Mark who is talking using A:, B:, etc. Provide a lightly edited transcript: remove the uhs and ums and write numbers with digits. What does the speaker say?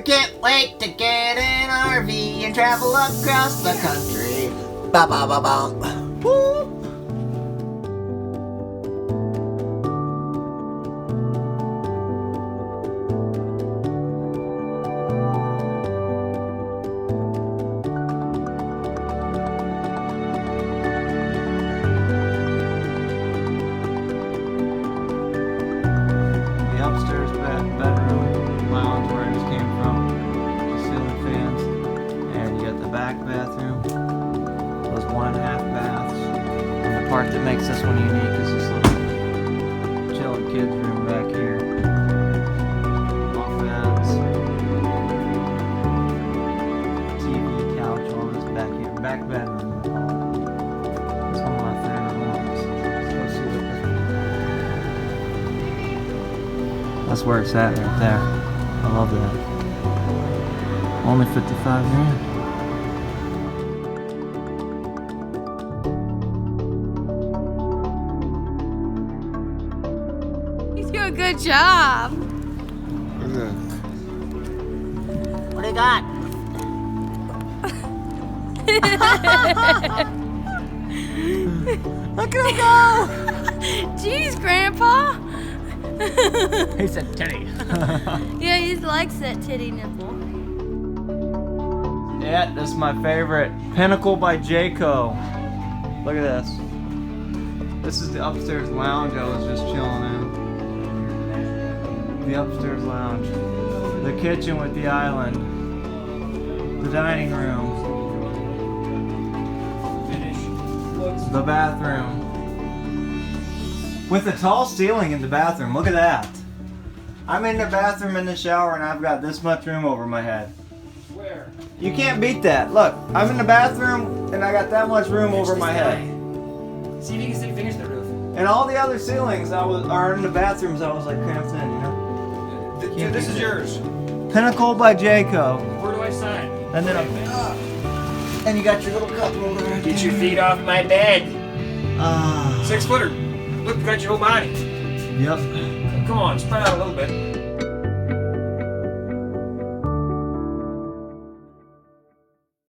A: I can't wait to get an RV and travel across the country. Ba ba ba ba. Woo!
B: Upstairs bedroom lounge where I just came from, the ceiling fans, and you got the back bathroom, those 1.5 baths, and the part that makes this one unique is this little chilling kids room back here. Bunk beds, TV, couch, all this back here. Back bedroom. It's one of my favorite ones. Let's go see what this one is. That's where it's at right there. I love that. Only 55 grand.
C: He's doing a good job.
A: What do you got? Look at him go!
C: Jeez, Grandpa.
B: He said titty.
C: Yeah, he likes that titty nipple.
B: Yeah, this is my favorite. Pinnacle by Jayco. Look at this. This is the upstairs lounge I was just chilling in. The upstairs lounge. The kitchen with the island. The dining room. The bathroom. With a tall ceiling in the bathroom. Look at that. I'm in the bathroom in the shower and I've got this much room over my head.
D: Where?
B: You can't beat that. Look, I'm in the bathroom and I got that much room over my head.
D: See if you can stick fingers to the roof.
B: And all the other ceilings are in the bathrooms I was like cramped in, you know?
D: Dude, this is yours.
B: Pinnacle by Jayco.
D: Where do I sign?
B: And then and you got your little cup holder right
D: Get
B: there.
D: your feet off my bed.
B: 6
D: 6 footer. Look, you got your whole body.
B: Yep.
D: Come on, spread out a little bit.